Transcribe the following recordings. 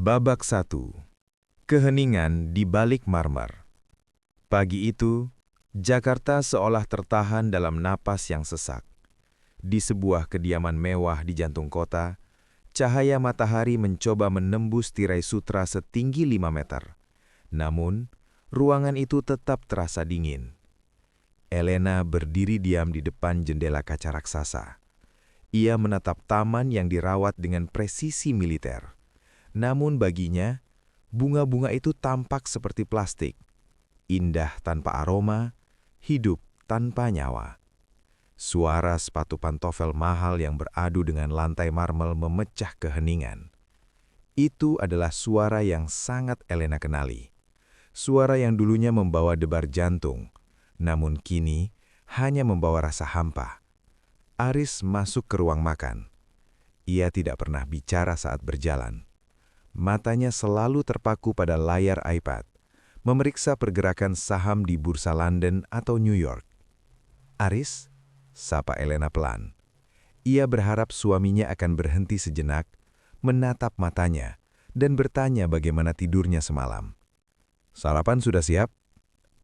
Babak 1. Keheningan di balik marmer. Pagi itu, Jakarta seolah tertahan dalam napas yang sesak. Di sebuah kediaman mewah di jantung kota, cahaya matahari mencoba menembus tirai sutra setinggi 5 meter. Namun, ruangan itu tetap terasa dingin. Elena berdiri diam di depan jendela kaca raksasa. Ia menatap taman yang dirawat dengan presisi militer. Namun baginya, bunga-bunga itu tampak seperti plastik. Indah tanpa aroma, hidup tanpa nyawa. Suara sepatu pantofel mahal yang beradu dengan lantai marmer memecah keheningan. Itu adalah suara yang sangat Elena kenali. Suara yang dulunya membawa debar jantung, namun kini hanya membawa rasa hampa. Aris masuk ke ruang makan. Ia tidak pernah bicara saat berjalan. Matanya selalu terpaku pada layar iPad, memeriksa pergerakan saham di bursa London atau New York. "Aris," sapa Elena pelan. Ia berharap suaminya akan berhenti sejenak, menatap matanya, dan bertanya bagaimana tidurnya semalam. "Sarapan sudah siap?"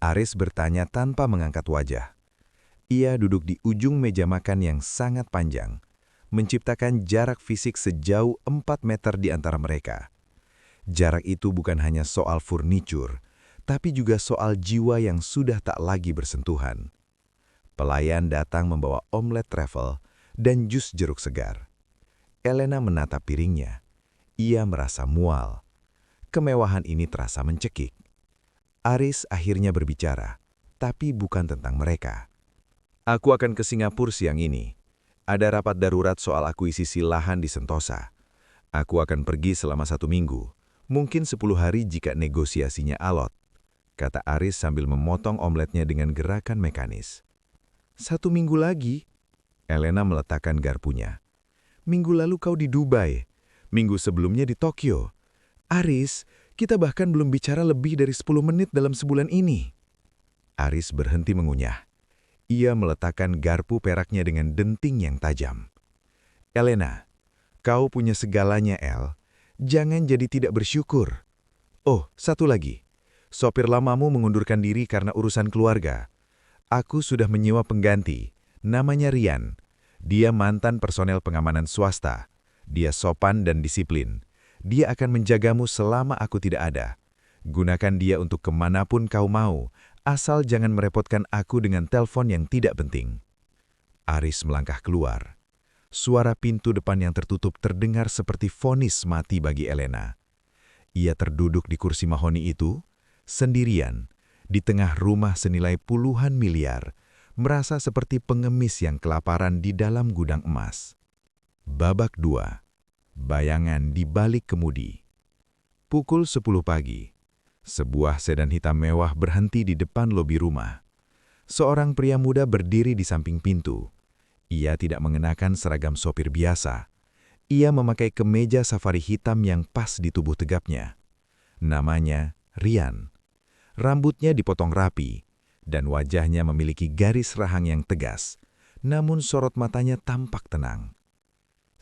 Aris bertanya tanpa mengangkat wajah. Ia duduk di ujung meja makan yang sangat panjang, menciptakan jarak fisik sejauh 4 meter di antara mereka. Jarak itu bukan hanya soal furnitur, tapi juga soal jiwa yang sudah tak lagi bersentuhan. Pelayan datang membawa omelet travel dan jus jeruk segar. Elena menatap piringnya. Ia merasa mual. Kemewahan ini terasa mencekik. Aris akhirnya berbicara, tapi bukan tentang mereka. "Aku akan ke Singapura siang ini. Ada rapat darurat soal akuisisi lahan di Sentosa. Aku akan pergi selama 1 minggu. Mungkin 10 hari jika negosiasinya alot," kata Aris sambil memotong omeletnya dengan gerakan mekanis. "1 minggu lagi?" Elena meletakkan garpunya. "Minggu lalu kau di Dubai, minggu sebelumnya di Tokyo. Aris, kita bahkan belum bicara lebih dari 10 menit dalam sebulan ini." Aris berhenti mengunyah. Ia meletakkan garpu peraknya dengan denting yang tajam. "Elena, kau punya segalanya, El. Jangan jadi tidak bersyukur. Oh, satu lagi. Sopir lamamu mengundurkan diri karena urusan keluarga. Aku sudah menyewa pengganti. Namanya Rian. Dia mantan personel pengamanan swasta. Dia sopan dan disiplin. Dia akan menjagamu selama aku tidak ada. Gunakan dia untuk kemanapun kau mau, asal jangan merepotkan aku dengan telepon yang tidak penting." Aris melangkah keluar. Suara pintu depan yang tertutup terdengar seperti vonis mati bagi Elena. Ia terduduk di kursi mahoni itu, sendirian, di tengah rumah senilai puluhan miliar, merasa seperti pengemis yang kelaparan di dalam gudang emas. Babak 2. Bayangan di balik kemudi. Pukul 10 pagi. Sebuah sedan hitam mewah berhenti di depan lobi rumah. Seorang pria muda berdiri di samping pintu. Ia tidak mengenakan seragam sopir biasa. Ia memakai kemeja safari hitam yang pas di tubuh tegapnya. Namanya Rian. Rambutnya dipotong rapi, dan wajahnya memiliki garis rahang yang tegas, namun sorot matanya tampak tenang.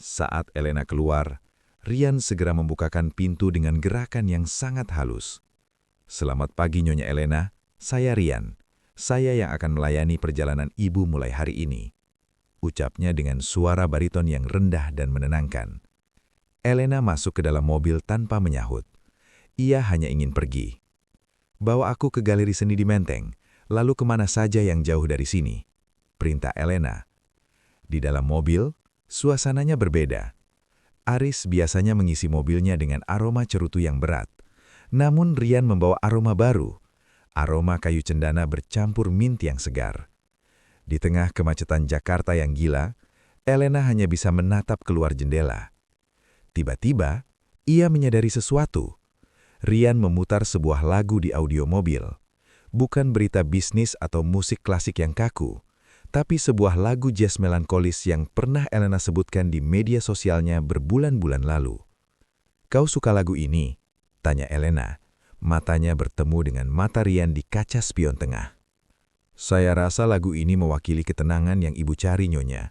Saat Elena keluar, Rian segera membukakan pintu dengan gerakan yang sangat halus. "Selamat pagi, Nyonya Elena. Saya Rian. Saya yang akan melayani perjalanan ibu mulai hari ini," ucapnya dengan suara bariton yang rendah dan menenangkan. Elena masuk ke dalam mobil tanpa menyahut. Ia hanya ingin pergi. "Bawa aku ke galeri seni di Menteng, lalu kemana saja yang jauh dari sini," perintah Elena. Di dalam mobil, suasananya berbeda. Aris biasanya mengisi mobilnya dengan aroma cerutu yang berat. Namun Rian membawa aroma baru. Aroma kayu cendana bercampur mint yang segar. Di tengah kemacetan Jakarta yang gila, Elena hanya bisa menatap keluar jendela. Tiba-tiba, ia menyadari sesuatu. Rian memutar sebuah lagu di audio mobil. Bukan berita bisnis atau musik klasik yang kaku, tapi sebuah lagu jazz melankolis yang pernah Elena sebutkan di media sosialnya berbulan-bulan lalu. "Kau suka lagu ini?" tanya Elena. Matanya bertemu dengan mata Rian di kaca spion tengah. "Saya rasa lagu ini mewakili ketenangan yang ibu cari, Nyonya.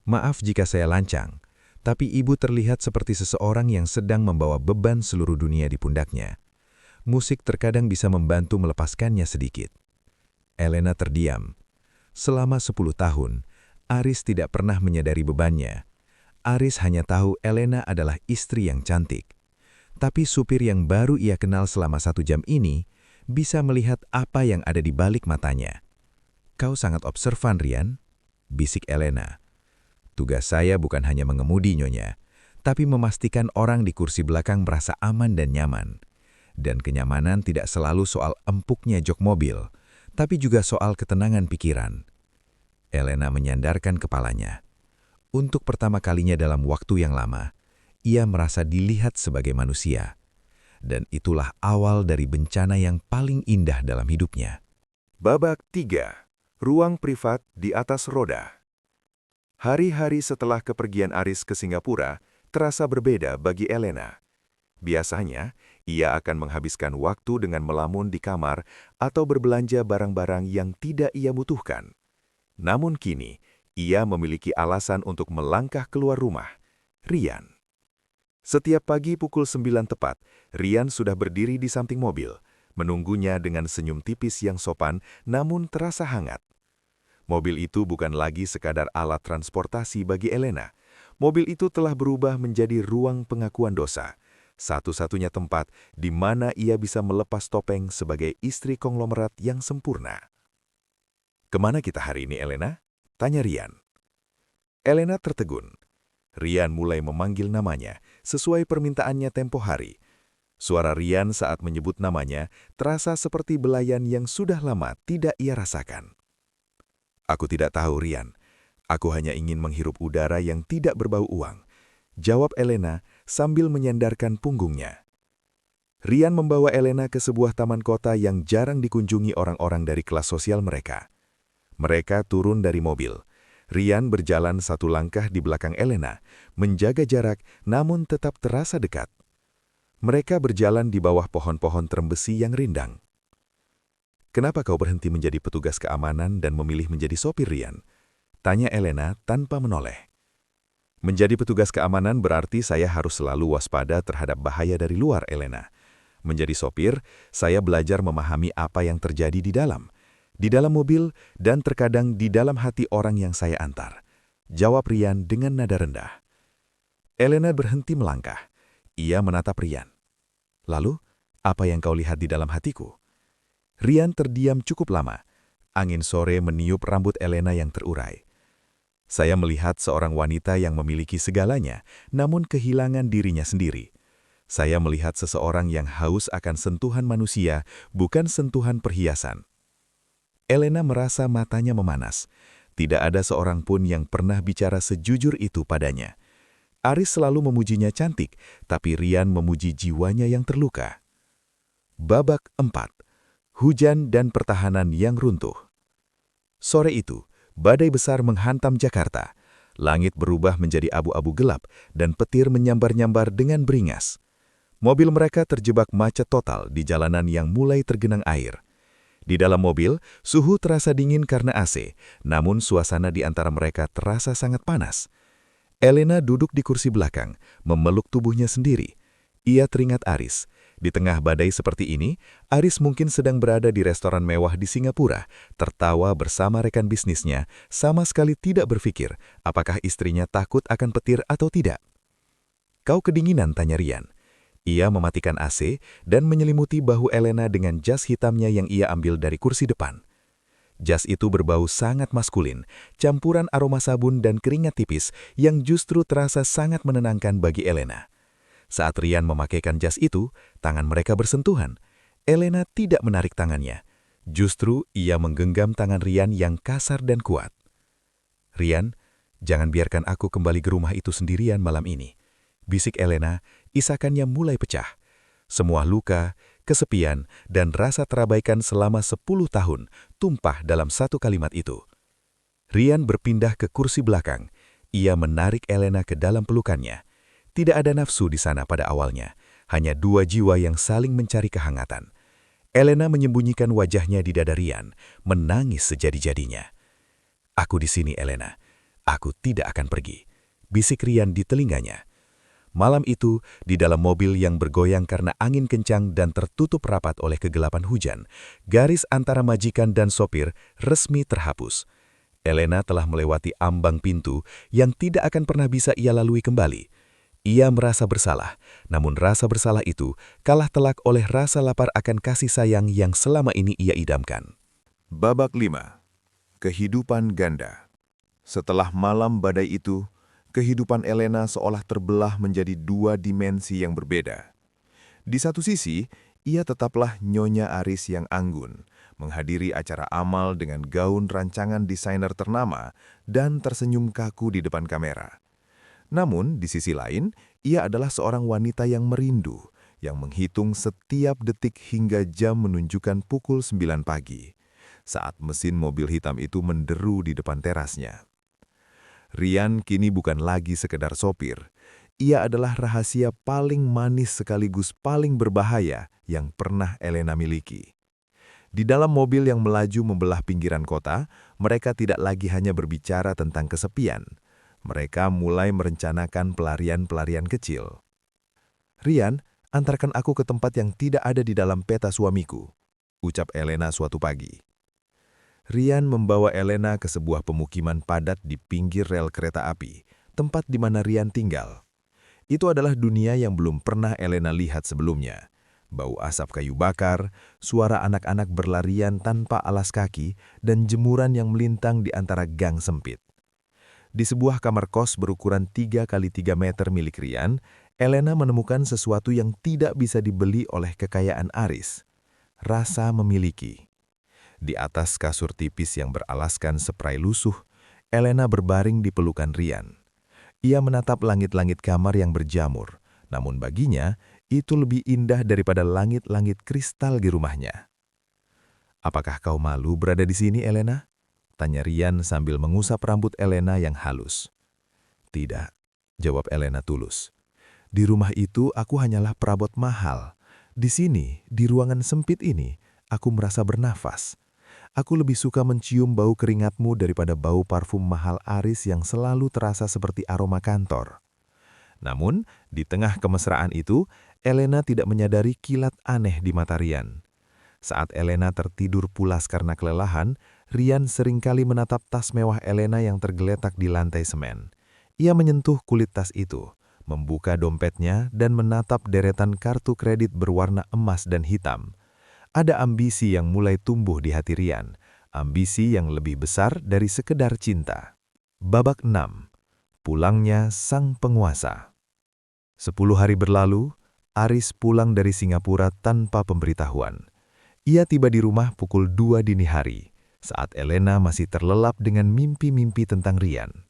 Maaf jika saya lancang, Tapi ibu terlihat seperti seseorang yang sedang membawa beban seluruh dunia di pundaknya. Musik terkadang bisa membantu melepaskannya sedikit. Elena terdiam. Selama 10 tahun, Aris tidak pernah menyadari bebannya. Aris hanya tahu Elena adalah istri yang cantik. Tapi supir yang baru ia kenal selama 1 jam ini bisa melihat apa yang ada di balik matanya. "Kau sangat observan, Rian," bisik Elena. "Tugas saya bukan hanya mengemudi, Nyonya, tapi memastikan orang di kursi belakang merasa aman dan nyaman. Dan kenyamanan tidak selalu soal empuknya jok mobil, tapi juga soal ketenangan pikiran." Elena menyandarkan kepalanya. Untuk pertama kalinya dalam waktu yang lama, ia merasa dilihat sebagai manusia. Dan itulah awal dari bencana yang paling indah dalam hidupnya. Babak 3. Ruang privat di atas roda. Hari-hari setelah kepergian Aris ke Singapura terasa berbeda bagi Elena. Biasanya, ia akan menghabiskan waktu dengan melamun di kamar atau berbelanja barang-barang yang tidak ia butuhkan. Namun kini, ia memiliki alasan untuk melangkah keluar rumah, Rian. Setiap pagi pukul 9 tepat, Rian sudah berdiri di samping mobil, menunggunya dengan senyum tipis yang sopan namun terasa hangat. Mobil itu bukan lagi sekadar alat transportasi bagi Elena. Mobil itu telah berubah menjadi ruang pengakuan dosa, satu-satunya tempat di mana ia bisa melepas topeng sebagai istri konglomerat yang sempurna. "Kemana kita hari ini, Elena?" tanya Rian. Elena tertegun. Rian mulai memanggil namanya sesuai permintaannya tempo hari. Suara Rian saat menyebut namanya terasa seperti belayan yang sudah lama tidak ia rasakan. "Aku tidak tahu, Rian. Aku hanya ingin menghirup udara yang tidak berbau uang," jawab Elena sambil menyandarkan punggungnya. Rian membawa Elena ke sebuah taman kota yang jarang dikunjungi orang-orang dari kelas sosial mereka. Mereka turun dari mobil. Rian berjalan 1 langkah di belakang Elena, menjaga jarak namun tetap terasa dekat. Mereka berjalan di bawah pohon-pohon terembesi yang rindang. "Kenapa kau berhenti menjadi petugas keamanan dan memilih menjadi sopir, Rian?" tanya Elena tanpa menoleh. "Menjadi petugas keamanan berarti saya harus selalu waspada terhadap bahaya dari luar, Elena. Menjadi sopir, saya belajar memahami apa yang terjadi di dalam mobil, dan terkadang di dalam hati orang yang saya antar," jawab Rian dengan nada rendah. Elena berhenti melangkah. Ia menatap Rian. "Lalu, apa yang kau lihat di dalam hatiku?" Rian terdiam cukup lama. Angin sore meniup rambut Elena yang terurai. "Saya melihat seorang wanita yang memiliki segalanya, namun kehilangan dirinya sendiri. Saya melihat seseorang yang haus akan sentuhan manusia, bukan sentuhan perhiasan." Elena merasa matanya memanas. Tidak ada seorang pun yang pernah bicara sejujur itu padanya. Aris selalu memujinya cantik, tapi Rian memuji jiwanya yang terluka. Babak 4. Hujan dan pertahanan yang runtuh. Sore itu, badai besar menghantam Jakarta. Langit berubah menjadi abu-abu gelap dan petir menyambar-nyambar dengan beringas. Mobil mereka terjebak macet total di jalanan yang mulai tergenang air. Di dalam mobil, suhu terasa dingin karena AC, namun suasana di antara mereka terasa sangat panas. Elena duduk di kursi belakang, memeluk tubuhnya sendiri. Ia teringat Aris. Di tengah badai seperti ini, Aris mungkin sedang berada di restoran mewah di Singapura, tertawa bersama rekan bisnisnya, sama sekali tidak berpikir apakah istrinya takut akan petir atau tidak. "Kau kedinginan?" tanya Rian. Ia mematikan AC dan menyelimuti bahu Elena dengan jas hitamnya yang ia ambil dari kursi depan. Jas itu berbau sangat maskulin, campuran aroma sabun dan keringat tipis yang justru terasa sangat menenangkan bagi Elena. Saat Rian memakaikan jas itu, tangan mereka bersentuhan. Elena tidak menarik tangannya. Justru ia menggenggam tangan Rian yang kasar dan kuat. "Rian, jangan biarkan aku kembali ke rumah itu sendirian malam ini," bisik Elena, isakannya mulai pecah. Semua luka, kesepian, dan rasa terabaikan selama 10 tahun tumpah dalam satu kalimat itu. Rian berpindah ke kursi belakang. Ia menarik Elena ke dalam pelukannya. Tidak ada nafsu di sana pada awalnya, hanya 2 jiwa yang saling mencari kehangatan. Elena menyembunyikan wajahnya di dada Rian, menangis sejadi-jadinya. "Aku di sini, Elena. Aku tidak akan pergi," bisik Rian di telinganya. Malam itu, di dalam mobil yang bergoyang karena angin kencang dan tertutup rapat oleh kegelapan hujan, garis antara majikan dan sopir resmi terhapus. Elena telah melewati ambang pintu yang tidak akan pernah bisa ia lalui kembali. Ia merasa bersalah, namun rasa bersalah itu kalah telak oleh rasa lapar akan kasih sayang yang selama ini ia idamkan. Babak 5. Kehidupan ganda. Setelah malam badai itu, kehidupan Elena seolah terbelah menjadi dua dimensi yang berbeda. Di satu sisi, ia tetaplah Nyonya Aris yang anggun, menghadiri acara amal dengan gaun rancangan desainer ternama dan tersenyum kaku di depan kamera. Namun, di sisi lain, ia adalah seorang wanita yang merindu, yang menghitung setiap detik hingga jam menunjukkan pukul 9 pagi, saat mesin mobil hitam itu menderu di depan terasnya. Rian kini bukan lagi sekedar sopir. Ia adalah rahasia paling manis sekaligus paling berbahaya yang pernah Elena miliki. Di dalam mobil yang melaju membelah pinggiran kota, mereka tidak lagi hanya berbicara tentang kesepian. Mereka mulai merencanakan pelarian-pelarian kecil. "Rian, antarkan aku ke tempat yang tidak ada di dalam peta suamiku," ucap Elena suatu pagi. Rian membawa Elena ke sebuah pemukiman padat di pinggir rel kereta api, tempat di mana Rian tinggal. Itu adalah dunia yang belum pernah Elena lihat sebelumnya. Bau asap kayu bakar, suara anak-anak berlarian tanpa alas kaki, dan jemuran yang melintang di antara gang sempit. Di sebuah kamar kos berukuran 3 kali 3 meter milik Rian, Elena menemukan sesuatu yang tidak bisa dibeli oleh kekayaan Aris. Rasa memiliki. Di atas kasur tipis yang beralaskan spray lusuh, Elena berbaring di pelukan Rian. Ia menatap langit-langit kamar yang berjamur, namun baginya itu lebih indah daripada langit-langit kristal di rumahnya. "Apakah kau malu berada di sini, Elena?" tanya Rian sambil mengusap rambut Elena yang halus. "Tidak," jawab Elena tulus. "Di rumah itu aku hanyalah perabot mahal. Di sini, di ruangan sempit ini, aku merasa bernafas. Aku lebih suka mencium bau keringatmu daripada bau parfum mahal Aris yang selalu terasa seperti aroma kantor." Namun, di tengah kemesraan itu, Elena tidak menyadari kilat aneh di mata Rian. Saat Elena tertidur pulas karena kelelahan, Rian seringkali menatap tas mewah Elena yang tergeletak di lantai semen. Ia menyentuh kulit tas itu, membuka dompetnya dan menatap deretan kartu kredit berwarna emas dan hitam. Ada ambisi yang mulai tumbuh di hati Rian, ambisi yang lebih besar dari sekedar cinta. Babak 6. Pulangnya sang penguasa. 10 hari berlalu, Aris pulang dari Singapura tanpa pemberitahuan. Ia tiba di rumah pukul 2 dini hari, saat Elena masih terlelap dengan mimpi-mimpi tentang Rian.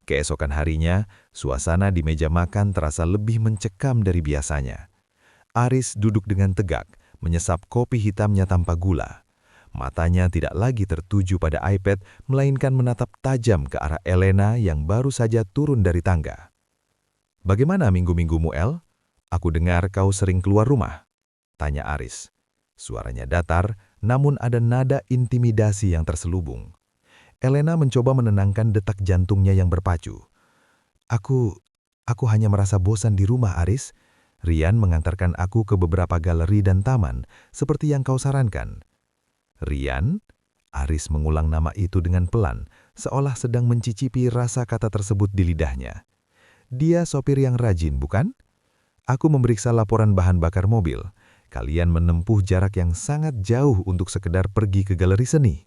Keesokan harinya, suasana di meja makan terasa lebih mencekam dari biasanya. Aris duduk dengan tegak, menyesap kopi hitamnya tanpa gula. Matanya tidak lagi tertuju pada iPad, melainkan menatap tajam ke arah Elena yang baru saja turun dari tangga. "Bagaimana minggu-minggumu, El? Aku dengar kau sering keluar rumah," tanya Aris. Suaranya datar, namun ada nada intimidasi yang terselubung. Elena mencoba menenangkan detak jantungnya yang berpacu. Aku hanya merasa bosan di rumah, Aris. Rian mengantarkan aku ke beberapa galeri dan taman, seperti yang kau sarankan." "Rian?" Aris mengulang nama itu dengan pelan, seolah sedang mencicipi rasa kata tersebut di lidahnya. "Dia sopir yang rajin, bukan? Aku memeriksa laporan bahan bakar mobil. Kalian menempuh jarak yang sangat jauh untuk sekedar pergi ke galeri seni."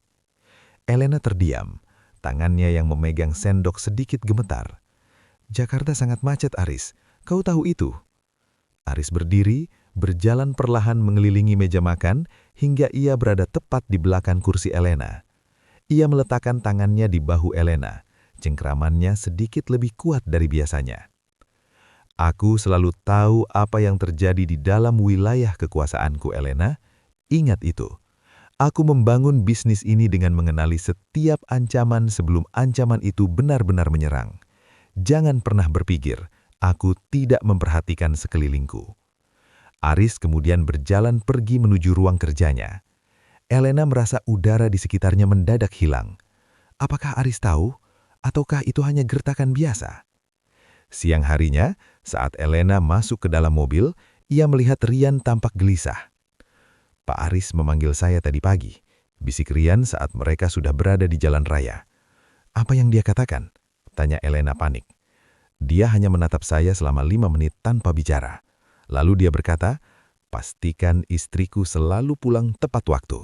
Elena terdiam, tangannya yang memegang sendok sedikit gemetar. "Jakarta sangat macet, Aris. Kau tahu itu?" Aris berdiri, berjalan perlahan mengelilingi meja makan, hingga ia berada tepat di belakang kursi Elena. Ia meletakkan tangannya di bahu Elena, cengkramannya sedikit lebih kuat dari biasanya. "Aku selalu tahu apa yang terjadi di dalam wilayah kekuasaanku, Elena. Ingat itu. Aku membangun bisnis ini dengan mengenali setiap ancaman sebelum ancaman itu benar-benar menyerang. Jangan pernah berpikir, aku tidak memperhatikan sekelilingku." Aris kemudian berjalan pergi menuju ruang kerjanya. Elena merasa udara di sekitarnya mendadak hilang. Apakah Aris tahu? Ataukah itu hanya gertakan biasa? Siang harinya, saat Elena masuk ke dalam mobil, ia melihat Rian tampak gelisah. "Pak Aris memanggil saya tadi pagi," bisik Rian saat mereka sudah berada di jalan raya. "Apa yang dia katakan?" tanya Elena panik. "Dia hanya menatap saya selama 5 menit tanpa bicara. Lalu dia berkata, 'Pastikan istriku selalu pulang tepat waktu.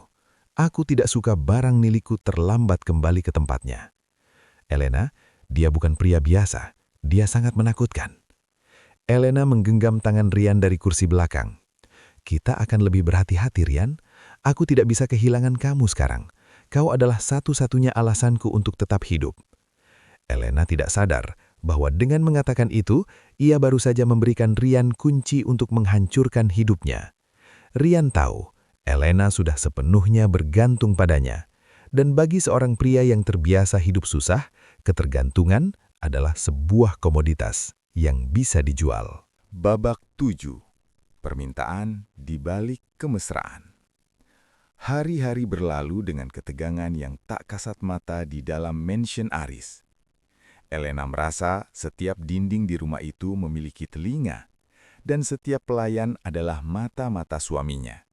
Aku tidak suka barang milikku terlambat kembali ke tempatnya.'" "Elena, dia bukan pria biasa. Dia sangat menakutkan." Elena menggenggam tangan Rian dari kursi belakang. "Kita akan lebih berhati-hati, Rian. Aku tidak bisa kehilangan kamu sekarang. Kau adalah satu-satunya alasanku untuk tetap hidup." Elena tidak sadar bahwa dengan mengatakan itu, ia baru saja memberikan Rian kunci untuk menghancurkan hidupnya. Rian tahu, Elena sudah sepenuhnya bergantung padanya. Dan bagi seorang pria yang terbiasa hidup susah, ketergantungan adalah sebuah komoditas yang bisa dijual. Babak 7. Permintaan di balik kemesraan. Hari-hari berlalu dengan ketegangan yang tak kasat mata di dalam mansion Aris. Elena merasa setiap dinding di rumah itu memiliki telinga, dan setiap pelayan adalah mata-mata suaminya.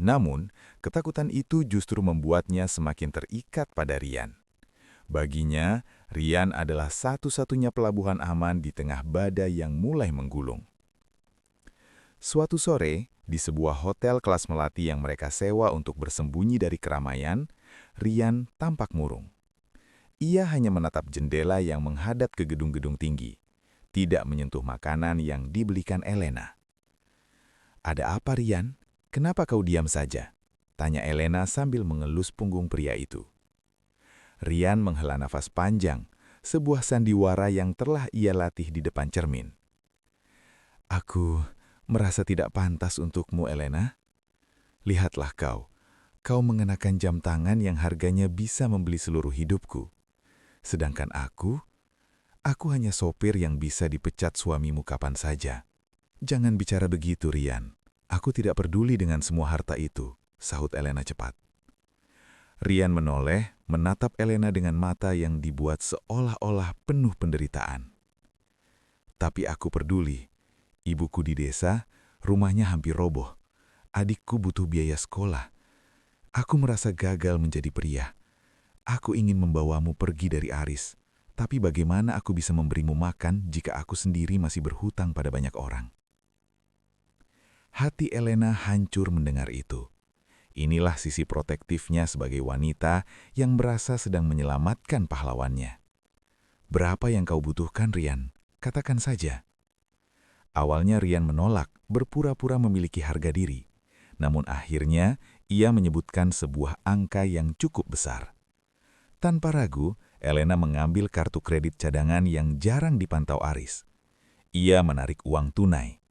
Namun, ketakutan itu justru membuatnya semakin terikat pada Rian. Baginya, Rian adalah satu-satunya pelabuhan aman di tengah badai yang mulai menggulung. Suatu sore, di sebuah hotel kelas melati yang mereka sewa untuk bersembunyi dari keramaian, Rian tampak murung. Ia hanya menatap jendela yang menghadap ke gedung-gedung tinggi, tidak menyentuh makanan yang dibelikan Elena. "Ada apa, Rian? Kenapa kau diam saja?" tanya Elena sambil mengelus punggung pria itu. Rian menghela nafas panjang, sebuah sandiwara yang telah ia latih di depan cermin. "Aku merasa tidak pantas untukmu, Elena. Lihatlah kau mengenakan jam tangan yang harganya bisa membeli seluruh hidupku. Sedangkan aku hanya sopir yang bisa dipecat suamimu kapan saja." "Jangan bicara begitu, Rian. Aku tidak peduli dengan semua harta itu," sahut Elena cepat. Rian menoleh, menatap Elena dengan mata yang dibuat seolah-olah penuh penderitaan. "Tapi aku peduli. Ibuku di desa, rumahnya hampir roboh. Adikku butuh biaya sekolah. Aku merasa gagal menjadi pria. Aku ingin membawamu pergi dari Aris, tapi bagaimana aku bisa memberimu makan jika aku sendiri masih berhutang pada banyak orang?" Hati Elena hancur mendengar itu. Inilah sisi protektifnya sebagai wanita yang merasa sedang menyelamatkan pahlawannya. "Berapa yang kau butuhkan, Rian? Katakan saja." Awalnya Rian menolak, berpura-pura memiliki harga diri. Namun akhirnya ia menyebutkan sebuah angka yang cukup besar. Tanpa ragu, Elena mengambil kartu kredit cadangan yang jarang dipantau Aris. Ia menarik uang tunai.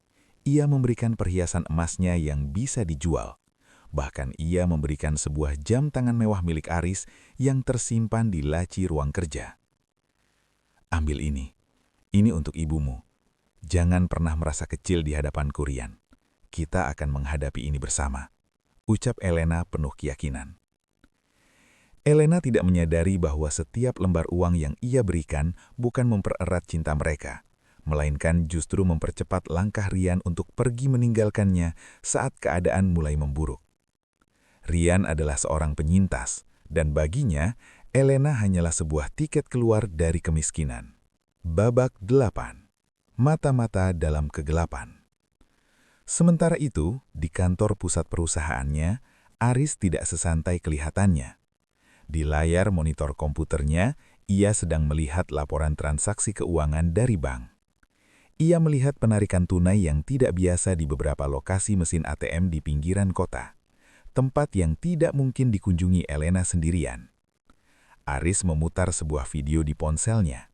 Ia memberikan perhiasan emasnya yang bisa dijual. Bahkan ia memberikan sebuah jam tangan mewah milik Aris yang tersimpan di laci ruang kerja. "Ambil ini. Ini untuk ibumu. Jangan pernah merasa kecil di hadapanku, Rian. Kita akan menghadapi ini bersama," ucap Elena penuh keyakinan. Elena tidak menyadari bahwa setiap lembar uang yang ia berikan bukan mempererat cinta mereka, melainkan justru mempercepat langkah Rian untuk pergi meninggalkannya saat keadaan mulai memburuk. Rian adalah seorang penyintas, dan baginya, Elena hanyalah sebuah tiket keluar dari kemiskinan. Babak 8. Mata-mata dalam kegelapan. Sementara itu, di kantor pusat perusahaannya, Aris tidak sesantai kelihatannya. Di layar monitor komputernya, ia sedang melihat laporan transaksi keuangan dari bank. Ia melihat penarikan tunai yang tidak biasa di beberapa lokasi mesin ATM di pinggiran kota, tempat yang tidak mungkin dikunjungi Elena sendirian. Aris memutar sebuah video di ponselnya.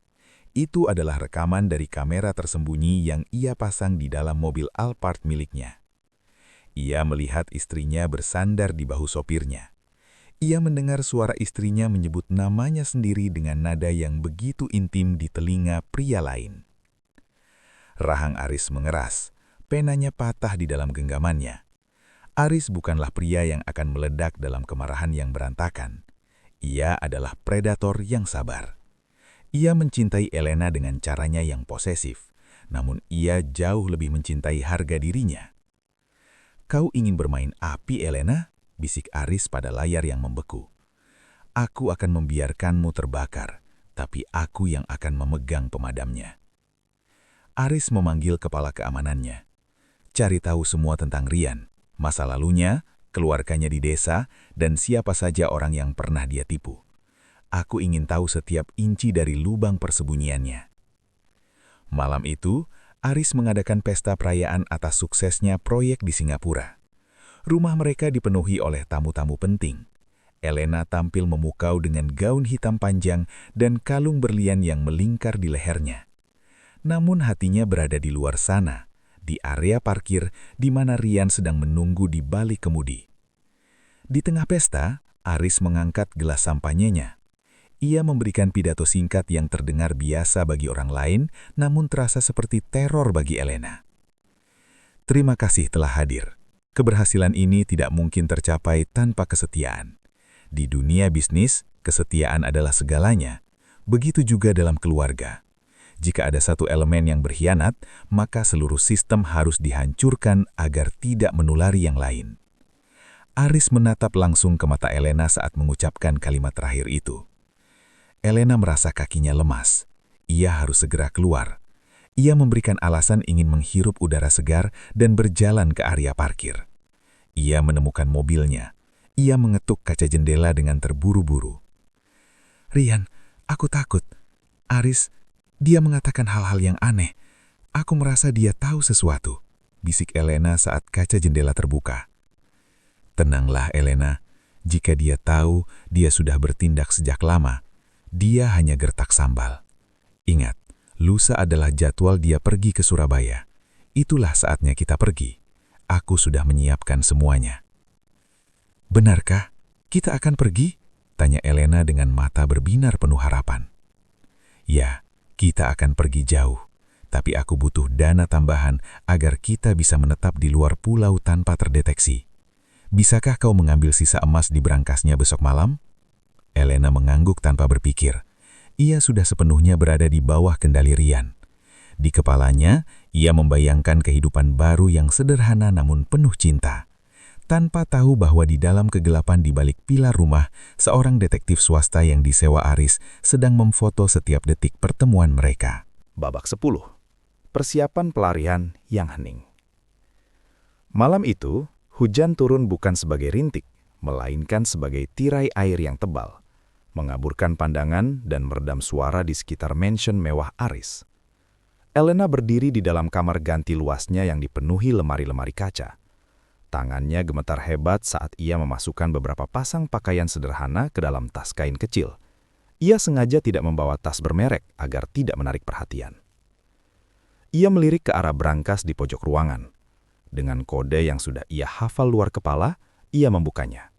Itu adalah rekaman dari kamera tersembunyi yang ia pasang di dalam mobil Alphard miliknya. Ia melihat istrinya bersandar di bahu sopirnya. Ia mendengar suara istrinya menyebut namanya sendiri dengan nada yang begitu intim di telinga pria lain. Rahang Aris mengeras, penanya patah di dalam genggamannya. Aris bukanlah pria yang akan meledak dalam kemarahan yang berantakan. Ia adalah predator yang sabar. Ia mencintai Elena dengan caranya yang posesif, namun ia jauh lebih mencintai harga dirinya. "Kau ingin bermain api, Elena?" bisik Aris pada layar yang membeku. "Aku akan membiarkanmu terbakar, tapi aku yang akan memegang pemadamnya." Aris memanggil kepala keamanannya. Cari tahu semua tentang Rian, masa lalunya, keluarganya di desa, dan siapa saja orang yang pernah dia tipu. Aku ingin tahu setiap inci dari lubang persembunyiannya. Malam itu, Aris mengadakan pesta perayaan atas suksesnya proyek di Singapura. Rumah mereka dipenuhi oleh tamu-tamu penting. Elena tampil memukau dengan gaun hitam panjang dan kalung berlian yang melingkar di lehernya. Namun hatinya berada di luar sana, di area parkir di mana Rian sedang menunggu di balik kemudi. Di tengah pesta, Aris mengangkat gelas sampanyenya. Ia memberikan pidato singkat yang terdengar biasa bagi orang lain, namun terasa seperti teror bagi Elena. "Terima kasih telah hadir. Keberhasilan ini tidak mungkin tercapai tanpa kesetiaan. Di dunia bisnis, kesetiaan adalah segalanya. Begitu juga dalam keluarga. Jika ada satu elemen yang berkhianat, maka seluruh sistem harus dihancurkan agar tidak menulari yang lain." Aris menatap langsung ke mata Elena saat mengucapkan kalimat terakhir itu. Elena merasa kakinya lemas. Ia harus segera keluar. Ia memberikan alasan ingin menghirup udara segar dan berjalan ke area parkir. Ia menemukan mobilnya. Ia mengetuk kaca jendela dengan terburu-buru. "Rian, aku takut. Aris, dia mengatakan hal-hal yang aneh. Aku merasa dia tahu sesuatu," bisik Elena saat kaca jendela terbuka. "Tenanglah, Elena. Jika dia tahu, dia sudah bertindak sejak lama. Dia hanya gertak sambal. Ingat, lusa adalah jadwal dia pergi ke Surabaya. Itulah saatnya kita pergi. Aku sudah menyiapkan semuanya." "Benarkah? Kita akan pergi?" tanya Elena dengan mata berbinar penuh harapan. "Ya, kita akan pergi jauh. Tapi aku butuh dana tambahan agar kita bisa menetap di luar pulau tanpa terdeteksi. Bisakah kau mengambil sisa emas di berangkasnya besok malam?" Elena mengangguk tanpa berpikir. Ia sudah sepenuhnya berada di bawah kendali Rian. Di kepalanya, ia membayangkan kehidupan baru yang sederhana namun penuh cinta. Tanpa tahu bahwa di dalam kegelapan di balik pilar rumah, seorang detektif swasta yang disewa Aris sedang memfoto setiap detik pertemuan mereka. Babak 10. Persiapan pelarian yang hening. Malam itu, hujan turun bukan sebagai rintik, melainkan sebagai tirai air yang tebal, mengaburkan pandangan dan meredam suara di sekitar mansion mewah Aris. Elena berdiri di dalam kamar ganti luasnya yang dipenuhi lemari-lemari kaca. Tangannya gemetar hebat saat ia memasukkan beberapa pasang pakaian sederhana ke dalam tas kain kecil. Ia sengaja tidak membawa tas bermerek agar tidak menarik perhatian. Ia melirik ke arah brankas di pojok ruangan. Dengan kode yang sudah ia hafal luar kepala, ia membukanya.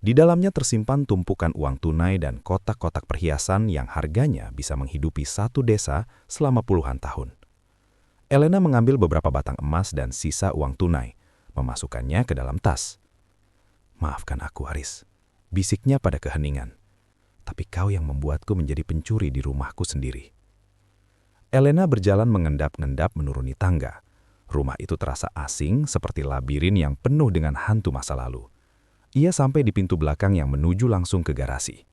Di dalamnya tersimpan tumpukan uang tunai dan kotak-kotak perhiasan yang harganya bisa menghidupi satu desa selama puluhan tahun. Elena mengambil beberapa batang emas dan sisa uang tunai, memasukkannya ke dalam tas. "Maafkan aku, Aris," bisiknya pada keheningan. "Tapi kau yang membuatku menjadi pencuri di rumahku sendiri." Elena berjalan mengendap-endap menuruni tangga. Rumah itu terasa asing seperti labirin yang penuh dengan hantu masa lalu. Ia sampai di pintu belakang yang menuju langsung ke garasi.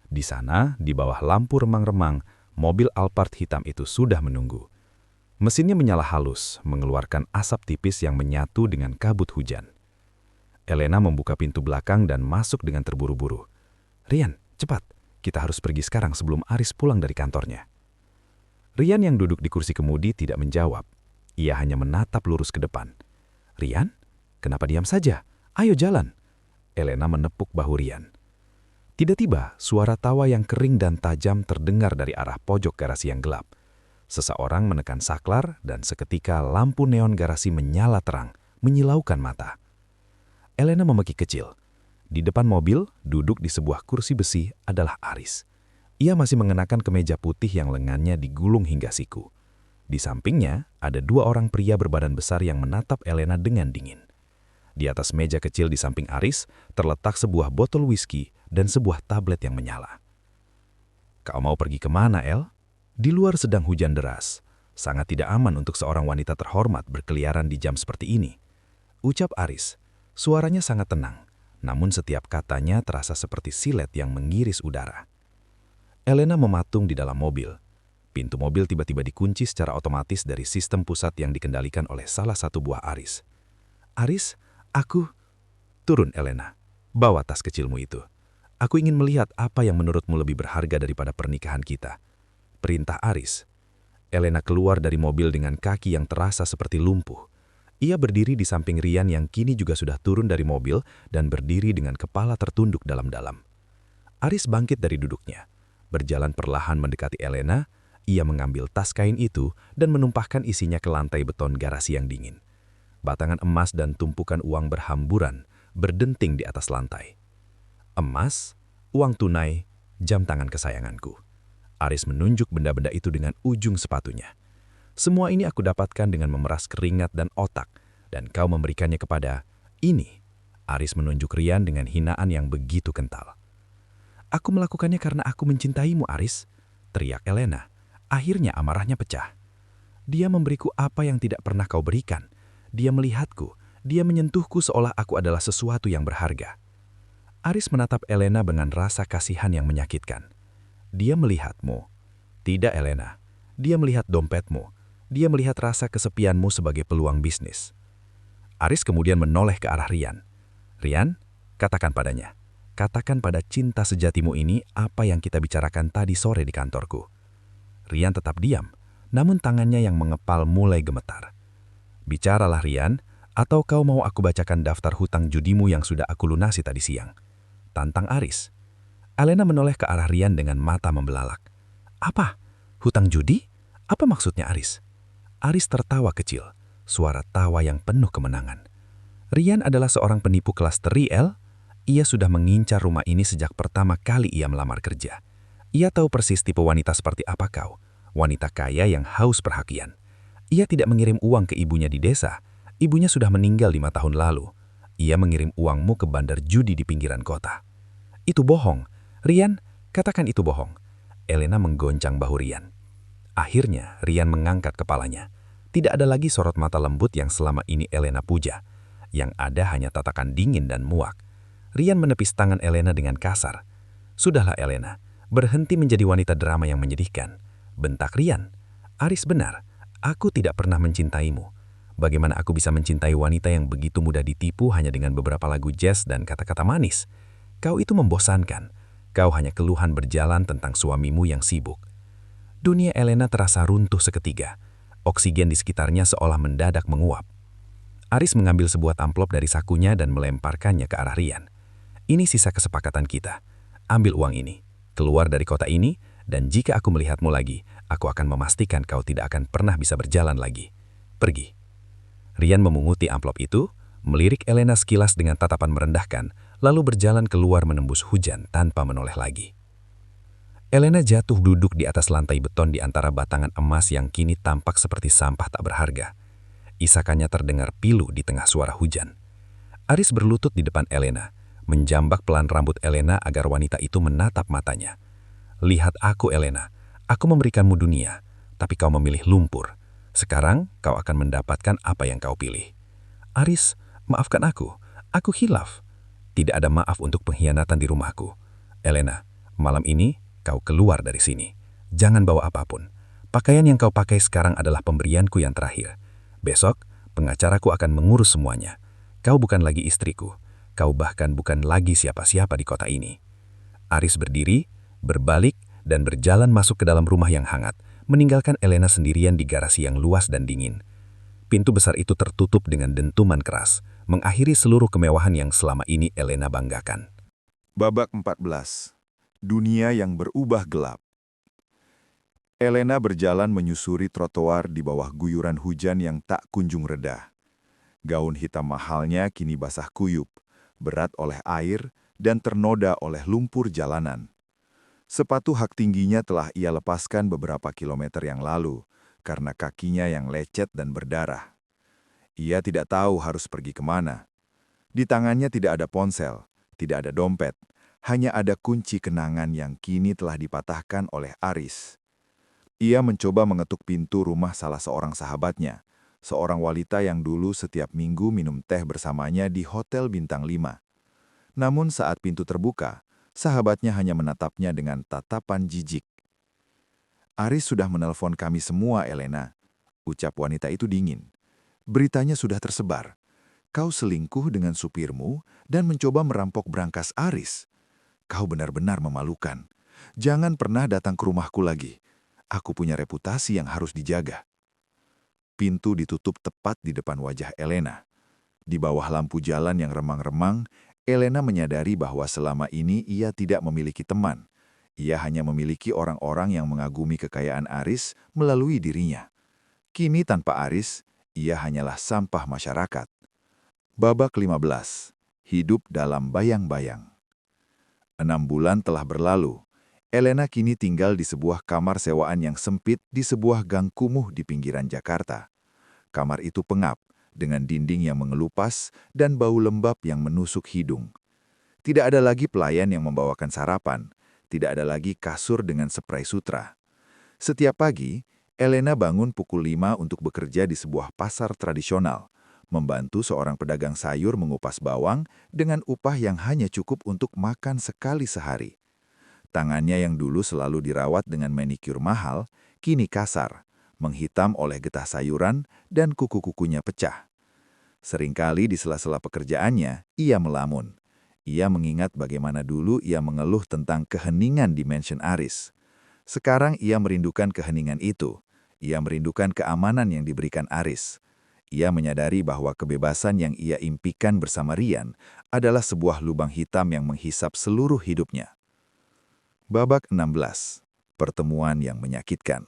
Di sana, di bawah lampu remang-remang, mobil Alphard hitam itu sudah menunggu. Mesinnya menyala halus, mengeluarkan asap tipis yang menyatu dengan kabut hujan. Elena membuka pintu belakang dan masuk dengan terburu-buru. "Rian, cepat, kita harus pergi sekarang sebelum Aris pulang dari kantornya." Rian yang duduk di kursi kemudi tidak menjawab. Ia hanya menatap lurus ke depan. "Rian, kenapa diam saja? Ayo jalan." Elena menepuk bahu Rian. Tiba-tiba, suara tawa yang kering dan tajam terdengar dari arah pojok garasi yang gelap. Seseorang menekan saklar dan seketika lampu neon garasi menyala terang, menyilaukan mata. Elena memekik kecil. Di depan mobil, duduk di sebuah kursi besi adalah Aris. Ia masih mengenakan kemeja putih yang lengannya digulung hingga siku. Di sampingnya, ada dua orang pria berbadan besar yang menatap Elena dengan dingin. Di atas meja kecil di samping Aris, terletak sebuah botol whisky dan sebuah tablet yang menyala. Kau mau pergi kemana, El? Di luar sedang hujan deras. Sangat tidak aman untuk seorang wanita terhormat berkeliaran di jam seperti ini. Ucap Aris. Suaranya sangat tenang, namun setiap katanya terasa seperti silet yang mengiris udara. Elena mematung di dalam mobil. Pintu mobil tiba-tiba dikunci secara otomatis dari sistem pusat yang dikendalikan oleh salah satu buah Aris. Aris, aku... Turun, Elena. Bawa tas kecilmu itu. Aku ingin melihat apa yang menurutmu lebih berharga daripada pernikahan kita. Perintah Aris. Elena keluar dari mobil dengan kaki yang terasa seperti lumpuh. Ia berdiri di samping Rian yang kini juga sudah turun dari mobil dan berdiri dengan kepala tertunduk dalam-dalam. Aris bangkit dari duduknya. Berjalan perlahan mendekati Elena, ia mengambil tas kain itu dan menumpahkan isinya ke lantai beton garasi yang dingin. Batangan emas dan tumpukan uang berhamburan, berdenting di atas lantai. Emas, uang tunai, jam tangan kesayanganku. Aris menunjuk benda-benda itu dengan ujung sepatunya. Semua ini aku dapatkan dengan memeras keringat dan otak, dan kau memberikannya kepada ini. Aris menunjuk Rian dengan hinaan yang begitu kental. Aku melakukannya karena aku mencintaimu, Aris, teriak Elena. Akhirnya amarahnya pecah. Dia memberiku apa yang tidak pernah kau berikan. Dia melihatku, dia menyentuhku seolah aku adalah sesuatu yang berharga. Aris menatap Elena dengan rasa kasihan yang menyakitkan. Dia melihatmu. Tidak, Elena. Dia melihat dompetmu. Dia melihat rasa kesepianmu sebagai peluang bisnis. Aris kemudian menoleh ke arah Rian. Rian, katakan padanya. Katakan pada cinta sejatimu ini apa yang kita bicarakan tadi sore di kantorku. Rian tetap diam, namun tangannya yang mengepal mulai gemetar. Bicaralah, Rian, atau kau mau aku bacakan daftar hutang judimu yang sudah aku lunasi tadi siang. Tantang Aris. Elena menoleh ke arah Rian dengan mata membelalak. Apa? Hutang judi? Apa maksudnya, Aris? Aris tertawa kecil, suara tawa yang penuh kemenangan. Rian adalah seorang penipu kelas teri, El. Ia sudah mengincar rumah ini sejak pertama kali ia melamar kerja. Ia tahu persis tipe wanita seperti apa kau, wanita kaya yang haus perhatian. Ia tidak mengirim uang ke ibunya di desa. Ibunya sudah meninggal 5 tahun lalu. Ia mengirim uangmu ke bandar judi di pinggiran kota. Itu bohong. Rian, katakan itu bohong. Elena menggoncang bahu Rian. Akhirnya, Rian mengangkat kepalanya. Tidak ada lagi sorot mata lembut yang selama ini Elena puja. Yang ada hanya tatakan dingin dan muak. Rian menepis tangan Elena dengan kasar. Sudahlah, Elena. Berhenti menjadi wanita drama yang menyedihkan. Bentak Rian. Aris benar. Aku tidak pernah mencintaimu. Bagaimana aku bisa mencintai wanita yang begitu mudah ditipu hanya dengan beberapa lagu jazz dan kata-kata manis? Kau itu membosankan. Kau hanya keluhan berjalan tentang suamimu yang sibuk. Dunia Elena terasa runtuh seketika. Oksigen di sekitarnya seolah mendadak menguap. Aris mengambil sebuah amplop dari sakunya dan melemparkannya ke arah Rian. Ini sisa kesepakatan kita. Ambil uang ini. Keluar dari kota ini, dan jika aku melihatmu lagi, aku akan memastikan kau tidak akan pernah bisa berjalan lagi. Pergi. Rian memunguti amplop itu, melirik Elena sekilas dengan tatapan merendahkan, lalu berjalan keluar menembus hujan tanpa menoleh lagi. Elena jatuh duduk di atas lantai beton di antara batangan emas yang kini tampak seperti sampah tak berharga. Isakannya terdengar pilu di tengah suara hujan. Aris berlutut di depan Elena, menjambak pelan rambut Elena agar wanita itu menatap matanya. Lihat aku, Elena. Aku memberikanmu dunia, tapi kau memilih lumpur. Sekarang kau akan mendapatkan apa yang kau pilih. Aris, maafkan aku. Aku khilaf. Tidak ada maaf untuk pengkhianatan di rumahku. Elena, malam ini kau keluar dari sini. Jangan bawa apapun. Pakaian yang kau pakai sekarang adalah pemberianku yang terakhir. Besok, pengacaraku akan mengurus semuanya. Kau bukan lagi istriku. Kau bahkan bukan lagi siapa-siapa di kota ini. Aris berdiri, berbalik, dan berjalan masuk ke dalam rumah yang hangat, meninggalkan Elena sendirian di garasi yang luas dan dingin. Pintu besar itu tertutup dengan dentuman keras, mengakhiri seluruh kemewahan yang selama ini Elena banggakan. Babak 14. Dunia yang berubah gelap. Elena berjalan menyusuri trotoar di bawah guyuran hujan yang tak kunjung reda. Gaun hitam mahalnya kini basah kuyup, berat oleh air dan ternoda oleh lumpur jalanan. Sepatu hak tingginya telah ia lepaskan beberapa kilometer yang lalu, karena kakinya yang lecet dan berdarah. Ia tidak tahu harus pergi kemana. Di tangannya tidak ada ponsel, tidak ada dompet, hanya ada kunci kenangan yang kini telah dipatahkan oleh Aris. Ia mencoba mengetuk pintu rumah salah seorang sahabatnya, seorang wanita yang dulu setiap minggu minum teh bersamanya di Hotel Bintang 5. Namun saat pintu terbuka, sahabatnya hanya menatapnya dengan tatapan jijik. "Aris sudah menelpon kami semua, Elena," ucap wanita itu dingin. "Beritanya sudah tersebar. Kau selingkuh dengan supirmu dan mencoba merampok brankas Aris. Kau benar-benar memalukan. Jangan pernah datang ke rumahku lagi. Aku punya reputasi yang harus dijaga." Pintu ditutup tepat di depan wajah Elena. Di bawah lampu jalan yang remang-remang, Elena menyadari bahwa selama ini ia tidak memiliki teman. Ia hanya memiliki orang-orang yang mengagumi kekayaan Aris melalui dirinya. Kini tanpa Aris, ia hanyalah sampah masyarakat. Babak 15. Hidup dalam bayang-bayang. 6 bulan telah berlalu. Elena kini tinggal di sebuah kamar sewaan yang sempit di sebuah gang kumuh di pinggiran Jakarta. Kamar itu pengap, dengan dinding yang mengelupas dan bau lembab yang menusuk hidung. Tidak ada lagi pelayan yang membawakan sarapan, tidak ada lagi kasur dengan spray sutra. Setiap pagi, Elena bangun pukul 5 untuk bekerja di sebuah pasar tradisional, membantu seorang pedagang sayur mengupas bawang dengan upah yang hanya cukup untuk makan sekali sehari. Tangannya yang dulu selalu dirawat dengan manikur mahal, kini kasar, menghitam oleh getah sayuran dan kuku-kukunya pecah. Seringkali di sela-sela pekerjaannya, ia melamun. Ia mengingat bagaimana dulu ia mengeluh tentang keheningan di mansion Aris. Sekarang ia merindukan keheningan itu. Ia merindukan keamanan yang diberikan Aris. Ia menyadari bahwa kebebasan yang ia impikan bersama Rian adalah sebuah lubang hitam yang menghisap seluruh hidupnya. Babak 16. Pertemuan yang menyakitkan.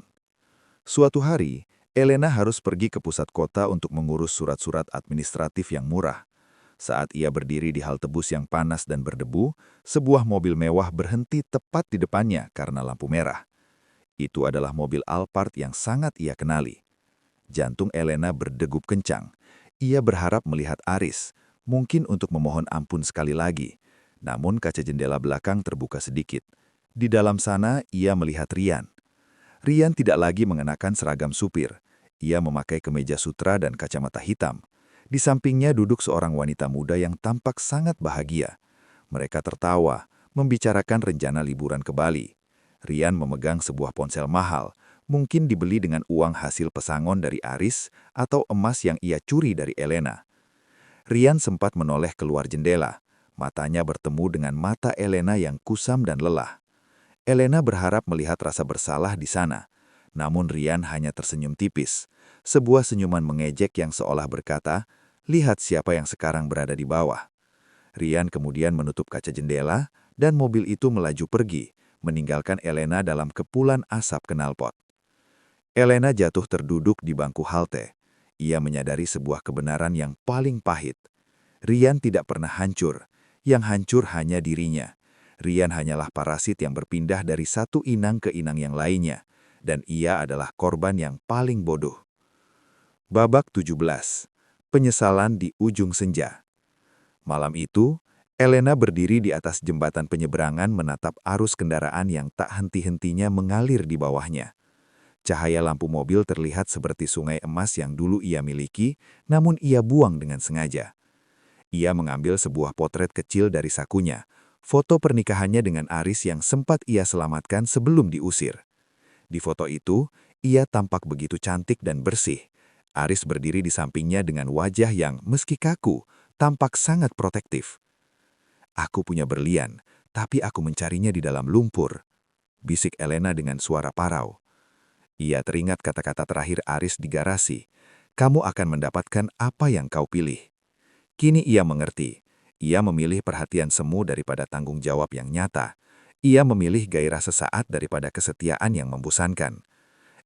Suatu hari, Elena harus pergi ke pusat kota untuk mengurus surat-surat administratif yang murah. Saat ia berdiri di halte bus yang panas dan berdebu, sebuah mobil mewah berhenti tepat di depannya karena lampu merah. Itu adalah mobil Alphard yang sangat ia kenali. Jantung Elena berdegup kencang. Ia berharap melihat Aris, mungkin untuk memohon ampun sekali lagi. Namun kaca jendela belakang terbuka sedikit. Di dalam sana, ia melihat Rian. Rian tidak lagi mengenakan seragam supir. Ia memakai kemeja sutra dan kacamata hitam. Di sampingnya duduk seorang wanita muda yang tampak sangat bahagia. Mereka tertawa, membicarakan rencana liburan ke Bali. Rian memegang sebuah ponsel mahal, mungkin dibeli dengan uang hasil pesangon dari Aris atau emas yang ia curi dari Elena. Rian sempat menoleh keluar jendela. Matanya bertemu dengan mata Elena yang kusam dan lelah. Elena berharap melihat rasa bersalah di sana. Namun Rian hanya tersenyum tipis. Sebuah senyuman mengejek yang seolah berkata, "Lihat siapa yang sekarang berada di bawah." Rian kemudian menutup kaca jendela, dan mobil itu melaju pergi, meninggalkan Elena dalam kepulan asap knalpot. Elena jatuh terduduk di bangku halte. Ia menyadari sebuah kebenaran yang paling pahit. Rian tidak pernah hancur. Yang hancur hanya dirinya. Rian hanyalah parasit yang berpindah dari satu inang ke inang yang lainnya, dan ia adalah korban yang paling bodoh. Babak 17. Penyesalan di ujung senja. Malam itu, Elena berdiri di atas jembatan penyeberangan menatap arus kendaraan yang tak henti-hentinya mengalir di bawahnya. Cahaya lampu mobil terlihat seperti sungai emas yang dulu ia miliki, namun ia buang dengan sengaja. Ia mengambil sebuah potret kecil dari sakunya, foto pernikahannya dengan Aris yang sempat ia selamatkan sebelum diusir. Di foto itu, ia tampak begitu cantik dan bersih. Aris berdiri di sampingnya dengan wajah yang, meski kaku, tampak sangat protektif. "Aku punya berlian, tapi aku mencarinya di dalam lumpur," bisik Elena dengan suara parau. Ia teringat kata-kata terakhir Aris di garasi, "Kamu akan mendapatkan apa yang kau pilih." Kini ia mengerti. Ia memilih perhatian semu daripada tanggung jawab yang nyata. Ia memilih gairah sesaat daripada kesetiaan yang membosankan.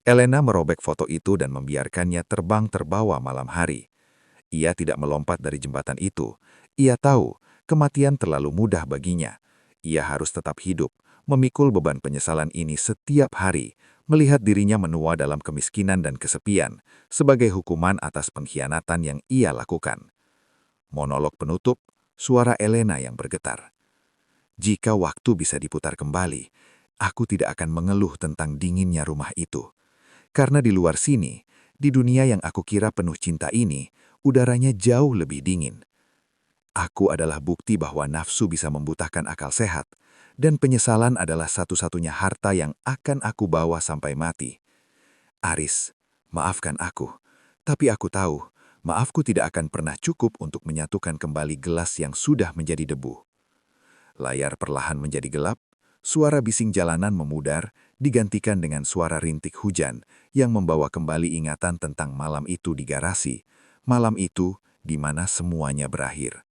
Elena merobek foto itu dan membiarkannya terbang terbawa malam hari. Ia tidak melompat dari jembatan itu. Ia tahu kematian terlalu mudah baginya. Ia harus tetap hidup, memikul beban penyesalan ini setiap hari, melihat dirinya menua dalam kemiskinan dan kesepian, sebagai hukuman atas pengkhianatan yang ia lakukan. Monolog penutup, suara Elena yang bergetar. Jika waktu bisa diputar kembali, aku tidak akan mengeluh tentang dinginnya rumah itu. Karena di luar sini, di dunia yang aku kira penuh cinta ini, udaranya jauh lebih dingin. Aku adalah bukti bahwa nafsu bisa membutakan akal sehat, dan penyesalan adalah satu-satunya harta yang akan aku bawa sampai mati. Aris, maafkan aku, tapi aku tahu, maafku tidak akan pernah cukup untuk menyatukan kembali gelas yang sudah menjadi debu. Layar perlahan menjadi gelap, suara bising jalanan memudar, digantikan dengan suara rintik hujan yang membawa kembali ingatan tentang malam itu di garasi, malam itu di mana semuanya berakhir.